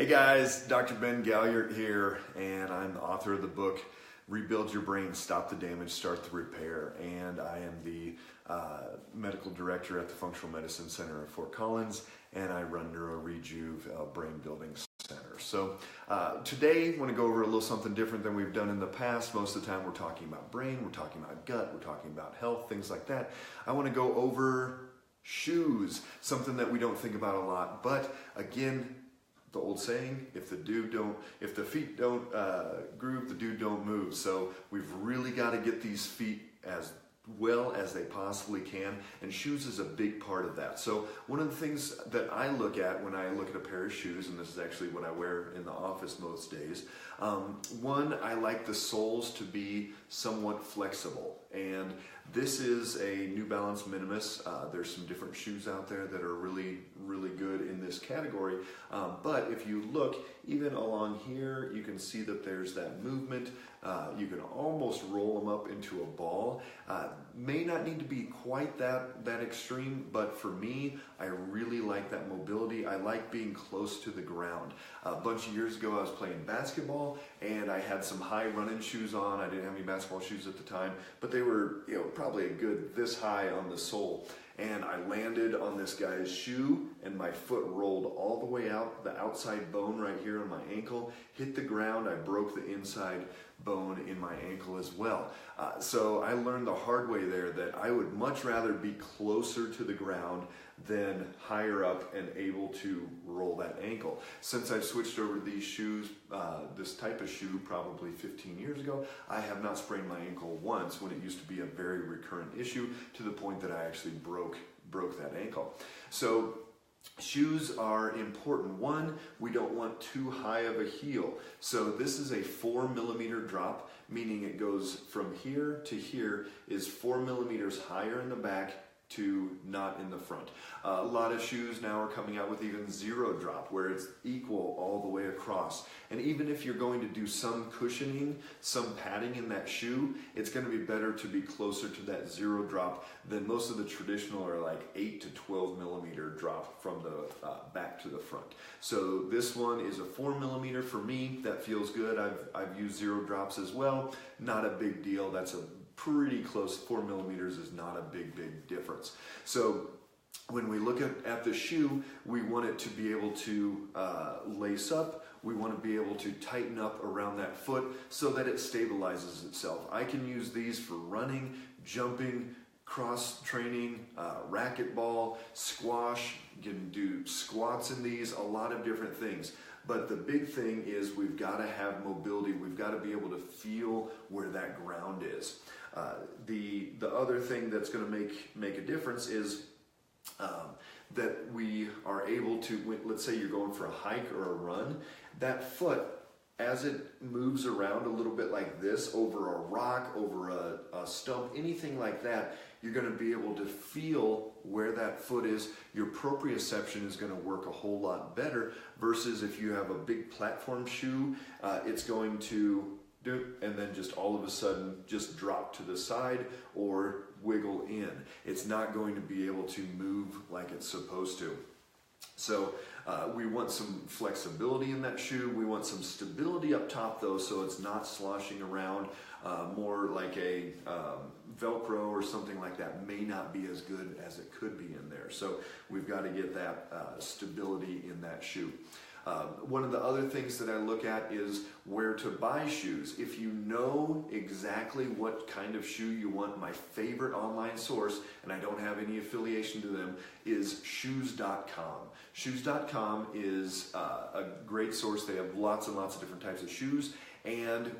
Hey guys, Dr. Ben Galyardt here, and I'm the author of the book, Rebuild Your Brain, Stop the Damage, Start the Repair, and I am the medical director at the Functional Medicine Center at Fort Collins, and I run NeuroRejuve Brain Building Center. So today I want to go over a little something different than we've done in the past. Most of the time we're talking about brain, we're talking about gut, we're talking about health, things like that. I want to go over shoes, something that we don't think about a lot, but again, the old saying, if the feet don't groove, the dude don't move. So we've really got to get these feet as well as they possibly can, and shoes is a big part of that. So one of the things that I look at when I look at a pair of shoes, and this is actually what I wear in the office most days, one, I like the soles to be somewhat flexible, and this is a New Balance Minimus. There's some different shoes out there that are really good in this category, but if you look even along here, you can see that there's that movement. You can almost roll them up into a ball. May not need to be quite that extreme, but for me, I really like that mobility. I like being close to the ground. A bunch of years ago, I was playing basketball, and I had some high running shoes on. I didn't have any basketball shoes at the time, but they were, probably a good this high on the sole. And I landed on this guy's shoe, and my foot rolled all the way out. The outside bone right here on my ankle hit the ground. I broke the inside bone in my ankle as well. So I learned the hard way there that I would much rather be closer to the ground than higher up and able to roll that ankle. Since I've switched over to these shoes, this type of shoe probably 15 years ago, I have not sprained my ankle once when it used to be a very recurrent issue to the point that I actually broke that ankle. So shoes are important. One, we don't want too high of a heel. So this is a 4mm drop, meaning it goes from here to here is 4mm higher in the back to not in the front. A lot of shoes now are coming out with even 0 drop, where it's equal all the way across. And even if you're going to do some cushioning, some padding in that shoe, it's going to be better to be closer to that 0 drop than most of the traditional are like 8 to 12mm drop from the back to the front. So this one is a 4mm for me. That feels good. I've used 0 drops as well. Not a big deal. That's a pretty close. 4mm is not a big difference. So when we look at the shoe, we want it to be able to lace up. We want to be able to tighten up around that foot so that it stabilizes itself. I can use these for running, jumping, cross training, racquetball, squash. You can do squats in these, a lot of different things. But the big thing is we've got to have mobility. We've got to be able to feel where that ground is. The other thing that's going to make a difference is that we are able to, let's say you're going for a hike or a run, that foot, as it moves around a little bit like this, over a rock, over a stump, anything like that, you're going to be able to feel where that foot is. Your proprioception is going to work a whole lot better versus if you have a big platform shoe, it's going to do and then just all of a sudden just drop to the side or wiggle in. It's not going to be able to move like it's supposed to. So we want some flexibility in that shoe. We want some stability up top though, so it's not sloshing around. More like a Velcro or something like that may not be as good as it could be in there. So we've got to get that stability in that shoe. One of the other things that I look at is where to buy shoes. If you know exactly what kind of shoe you want, my favorite online source, and I don't have any affiliation to them, is shoes.com. Shoes.com is a great source. They have lots and lots of different types of shoes, and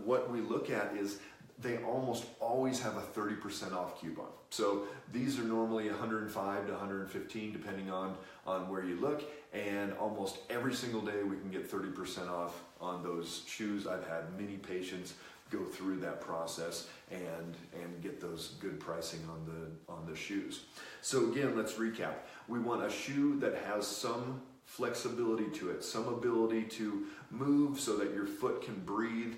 what we look at is they almost always have a 30% off coupon. So these are normally 105 to 115 depending on where you look, and almost every single day we can get 30% off on those shoes. I've had many patients go through that process and get those good pricing on the shoes. So again, let's recap. We want a shoe that has some flexibility to it, some ability to move so that your foot can breathe.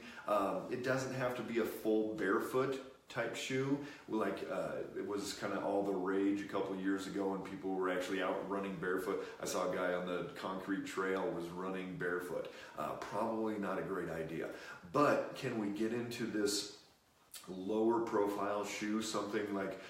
It doesn't have to be a full barefoot type shoe. Like it was kind of all the rage a couple of years ago when people were actually out running barefoot. I saw a guy on the concrete trail was running barefoot. Probably not a great idea. But can we get into this lower profile shoe, something like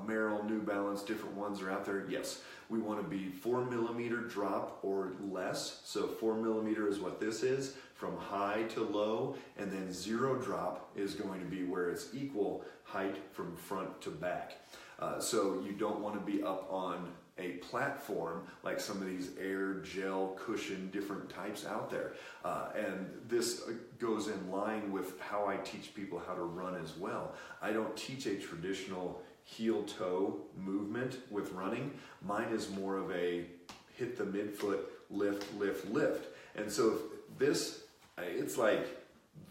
Merrell, New Balance, different ones are out there? Yes, we want to be 4 millimeter drop or less. So 4 millimeter is what this is, from high to low, and then 0 drop is going to be where it's equal height from front to back. So you don't want to be up on a platform like some of these air, gel, cushion, different types out there. And this goes in line with how I teach people how to run as well. I don't teach a traditional heel-toe movement with running. Mine is more of a hit the midfoot, lift, lift, lift. And so if this, it's like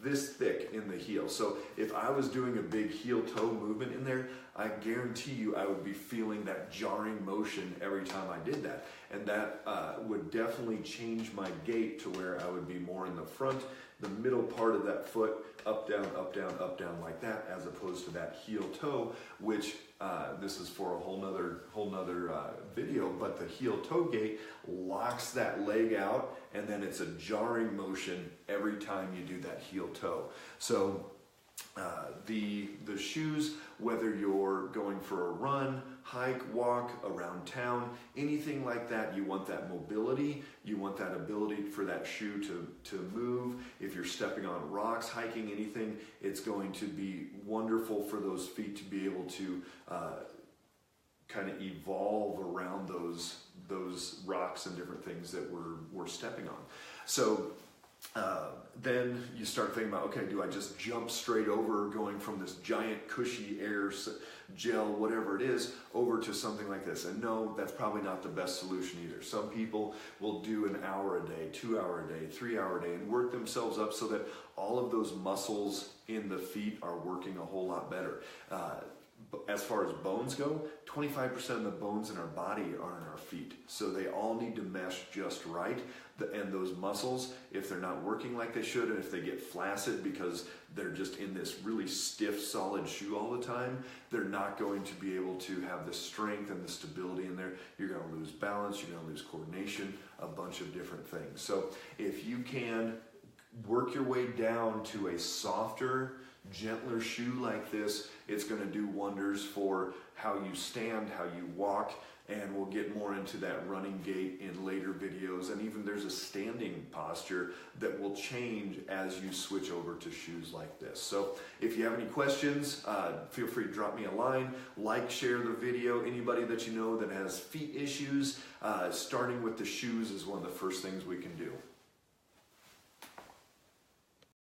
this thick in the heel. So if I was doing a big heel-toe movement in there, I guarantee you I would be feeling that jarring motion every time I did that. And that would definitely change my gait to where I would be more in the front, the middle part of that foot, up, down, up, down, up, down like that, as opposed to that heel-toe, which this is for a whole nother video, but the heel-toe gait locks that leg out, and then it's a jarring motion every time you do that heel-toe. So the shoes, whether you're going for a run, hike, walk, around town, anything like that, you want that mobility, you want that ability for that shoe to move. If you're stepping on rocks, hiking, anything, it's going to be wonderful for those feet to be able to kind of evolve around those rocks and different things that we're stepping on. So then you start thinking about, okay, do I just jump straight over going from this giant cushy air gel, whatever it is, over to something like this? And no, that's probably not the best solution either. Some people will do an hour a day, 2 hour a day, 3 hour a day, and work themselves up so that all of those muscles in the feet are working a whole lot better. As far as bones go, 25% of the bones in our body are in our feet. So they all need to mesh just right. And those muscles, if they're not working like they should, and if they get flaccid because they're just in this really stiff, solid shoe all the time, they're not going to be able to have the strength and the stability in there. You're going to lose balance, you're going to lose coordination, a bunch of different things. So if you can work your way down to a softer, gentler shoe like this, it's going to do wonders for how you stand, how you walk, and we'll get more into that running gait in later videos. And even there's a standing posture that will change as you switch over to shoes like this. So if you have any questions, feel free to drop me a line, like, share the video. Anybody that you know that has feet issues, starting with the shoes is one of the first things we can do.